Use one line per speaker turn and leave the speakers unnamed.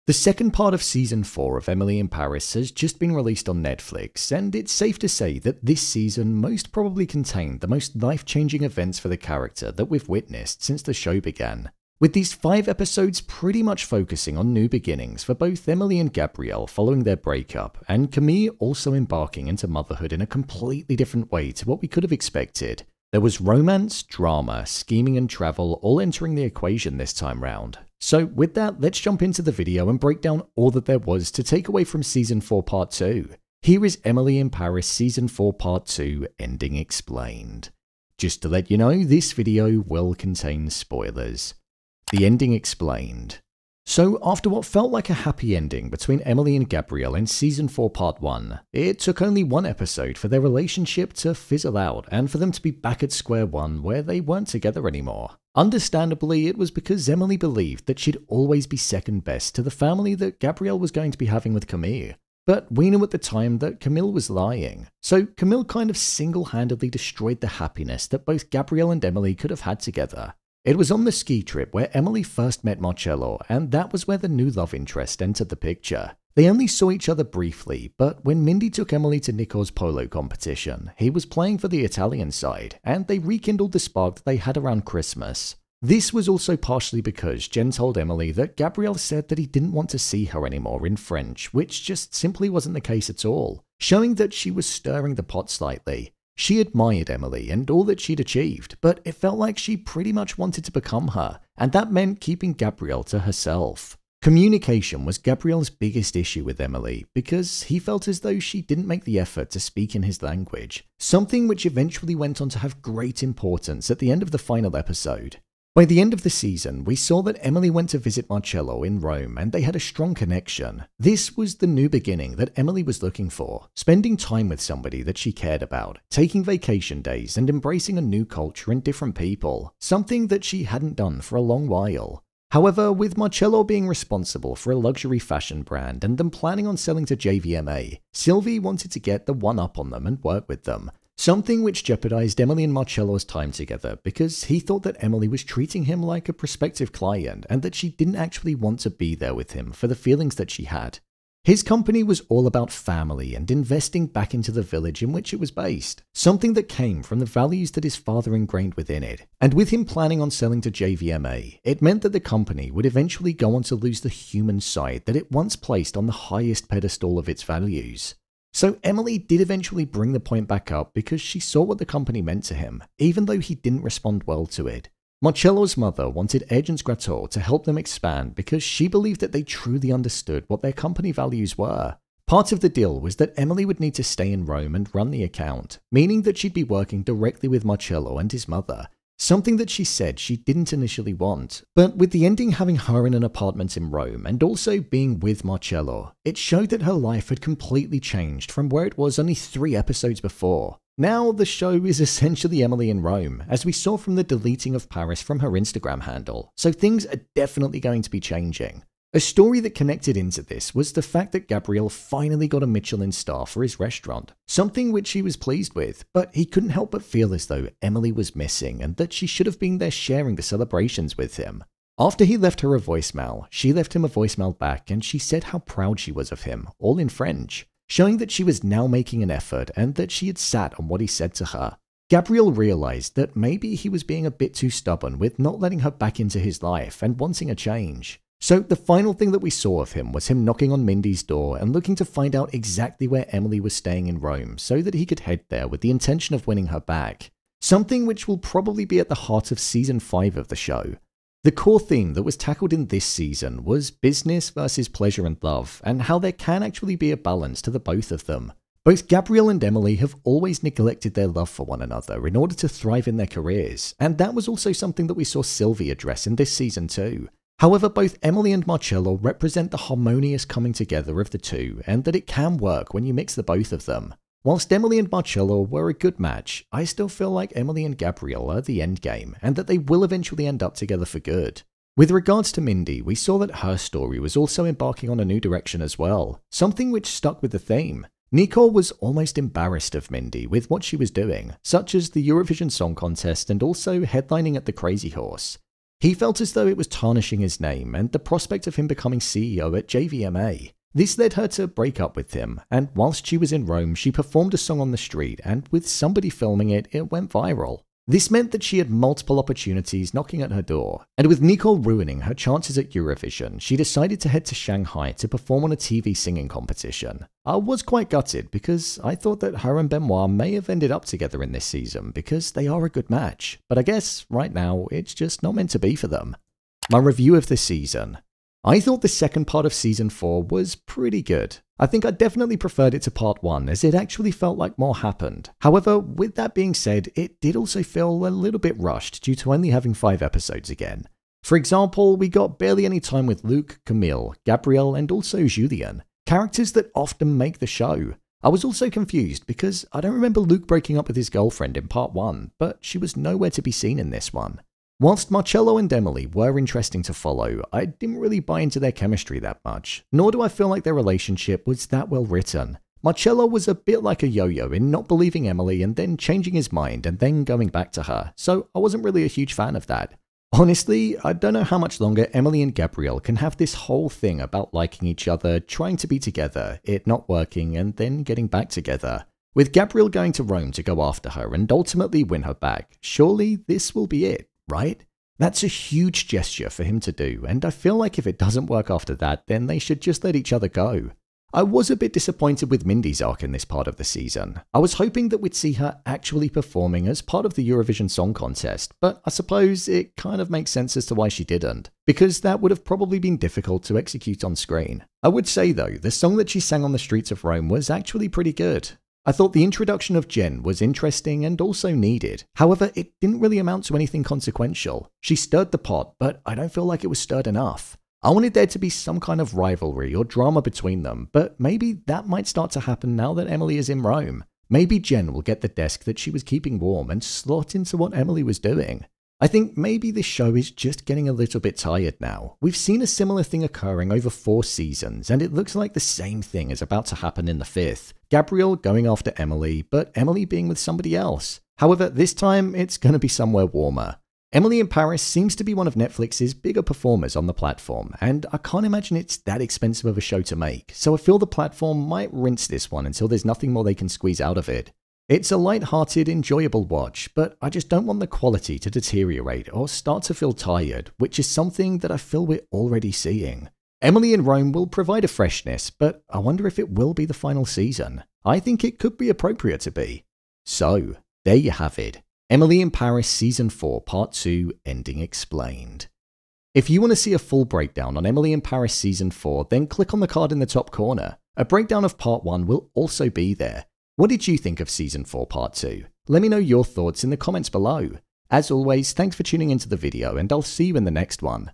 The second part of Season 4 of Emily in Paris has just been released on Netflix, and it's safe to say that this season most probably contained the most life-changing events for the character that we've witnessed since the show began. With these 5 episodes pretty much focusing on new beginnings for both Emily and Gabrielle following their breakup, and Camille also embarking into motherhood in a completely different way to what we could have expected. There was romance, drama, scheming and travel all entering the equation this time round. So with that, let's jump into the video and break down all that there was to take away from Season 4 Part 2. Here is Emily in Paris Season 4 Part 2 Ending Explained. Just to let you know, this video will contain spoilers. The Ending Explained. So after what felt like a happy ending between Emily and Gabrielle in Season 4 Part 1, it took only one episode for their relationship to fizzle out and for them to be back at square one where they weren't together anymore. Understandably, it was because Emily believed that she'd always be second best to the family that Gabrielle was going to be having with Camille. But we knew at the time that Camille was lying, so Camille kind of single-handedly destroyed the happiness that both Gabrielle and Emily could have had together. It was on the ski trip where Emily first met Marcello, and that was where the new love interest entered the picture. They only saw each other briefly, but when Mindy took Emily to Nico's polo competition, he was playing for the Italian side, and they rekindled the spark that they had around Christmas. This was also partially because Jen told Emily that Gabrielle said that he didn't want to see her anymore in French, which just simply wasn't the case at all, showing that she was stirring the pot slightly. She admired Emily and all that she'd achieved, but it felt like she pretty much wanted to become her, and that meant keeping Gabrielle to herself. Communication was Gabrielle's biggest issue with Emily, because he felt as though she didn't make the effort to speak in his language, something which eventually went on to have great importance at the end of the final episode. By the end of the season, we saw that Emily went to visit Marcello in Rome and they had a strong connection. This was the new beginning that Emily was looking for, spending time with somebody that she cared about, taking vacation days and embracing a new culture and different people, something that she hadn't done for a long while. However, with Marcello being responsible for a luxury fashion brand and them planning on selling to JVMA, Sylvie wanted to get the one-up on them and work with them. Something which jeopardized Emily and Marcello's time together because he thought that Emily was treating him like a prospective client and that she didn't actually want to be there with him for the feelings that she had. His company was all about family and investing back into the village in which it was based, something that came from the values that his father ingrained within it. And with him planning on selling to JVMA, it meant that the company would eventually go on to lose the human side that it once placed on the highest pedestal of its values. So Emily did eventually bring the point back up because she saw what the company meant to him, even though he didn't respond well to it. Marcello's mother wanted Agents Gratteur to help them expand because she believed that they truly understood what their company values were. Part of the deal was that Emily would need to stay in Rome and run the account, meaning that she'd be working directly with Marcello and his mother, something that she said she didn't initially want. But with the ending having her in an apartment in Rome and also being with Marcello, it showed that her life had completely changed from where it was only 3 episodes before. Now the show is essentially Emily in Rome, as we saw from the deleting of Paris from her Instagram handle, so things are definitely going to be changing. A story that connected into this was the fact that Gabrielle finally got a Michelin star for his restaurant, something which he was pleased with, but he couldn't help but feel as though Emily was missing and that she should have been there sharing the celebrations with him. After he left her a voicemail, she left him a voicemail back and she said how proud she was of him, all in French, showing that she was now making an effort and that she had sat on what he said to her. Gabrielle realized that maybe he was being a bit too stubborn with not letting her back into his life and wanting a change. So the final thing that we saw of him was him knocking on Mindy's door and looking to find out exactly where Emily was staying in Rome so that he could head there with the intention of winning her back. Something which will probably be at the heart of Season 5 of the show. The core theme that was tackled in this season was business versus pleasure and love, and how there can actually be a balance to the both of them. Both Gabrielle and Emily have always neglected their love for one another in order to thrive in their careers, and that was also something that we saw Sylvie address in this season too. However, both Emily and Marcello represent the harmonious coming together of the two, and that it can work when you mix the both of them. Whilst Emily and Marcello were a good match, I still feel like Emily and Gabrielle are the endgame, and that they will eventually end up together for good. With regards to Mindy, we saw that her story was also embarking on a new direction as well, something which stuck with the theme. Nico was almost embarrassed of Mindy with what she was doing, such as the Eurovision Song Contest and also headlining at the Crazy Horse. He felt as though it was tarnishing his name and the prospect of him becoming CEO at JVMA. This led her to break up with him, and whilst she was in Rome, she performed a song on the street, and with somebody filming it, it went viral. This meant that she had multiple opportunities knocking at her door, and with Nicole ruining her chances at Eurovision, she decided to head to Shanghai to perform on a TV singing competition. I was quite gutted because I thought that her and Benoit may have ended up together in this season because they are a good match, but I guess right now it's just not meant to be for them. My review of the season. I thought the second part of Season 4 was pretty good. I think I definitely preferred it to Part 1 as it actually felt like more happened. However, with that being said, it did also feel a little bit rushed due to only having 5 episodes again. For example, we got barely any time with Luke, Camille, Gabriel, and also Julien, characters that often make the show. I was also confused because I don't remember Luke breaking up with his girlfriend in Part 1, but she was nowhere to be seen in this one. Whilst Marcello and Emily were interesting to follow, I didn't really buy into their chemistry that much, nor do I feel like their relationship was that well written. Marcello was a bit like a yo-yo in not believing Emily and then changing his mind and then going back to her, so I wasn't really a huge fan of that. Honestly, I don't know how much longer Emily and Gabriel can have this whole thing about liking each other, trying to be together, it not working, and then getting back together. With Gabriel going to Rome to go after her and ultimately win her back, surely this will be it. Right? That's a huge gesture for him to do, and I feel like if it doesn't work after that, then they should just let each other go. I was a bit disappointed with Mindy's arc in this part of the season. I was hoping that we'd see her actually performing as part of the Eurovision Song Contest, but I suppose it kind of makes sense as to why she didn't, because that would have probably been difficult to execute on screen. I would say though, the song that she sang on the streets of Rome was actually pretty good. I thought the introduction of Jen was interesting and also needed. However, it didn't really amount to anything consequential. She stirred the pot, but I don't feel like it was stirred enough. I wanted there to be some kind of rivalry or drama between them, but maybe that might start to happen now that Emily is in Rome. Maybe Jen will get the desk that she was keeping warm and slot into what Emily was doing. I think maybe this show is just getting a little bit tired now. We've seen a similar thing occurring over 4 seasons, and it looks like the same thing is about to happen in the 5th. Gabriel going after Emily, but Emily being with somebody else. However, this time it's going to be somewhere warmer. Emily in Paris seems to be one of Netflix's bigger performers on the platform, and I can't imagine it's that expensive of a show to make, so I feel the platform might rinse this one until there's nothing more they can squeeze out of it. It's a light-hearted, enjoyable watch, but I just don't want the quality to deteriorate or start to feel tired, which is something that I feel we're already seeing. Emily in Rome will provide a freshness, but I wonder if it will be the final season. I think it could be appropriate to be. So, there you have it. Emily in Paris Season 4 Part 2 Ending Explained. If you want to see a full breakdown on Emily in Paris Season 4, then click on the card in the top corner. A breakdown of Part 1 will also be there. What did you think of Season 4 Part 2? Let me know your thoughts in the comments below. As always, thanks for tuning into the video, and I'll see you in the next one.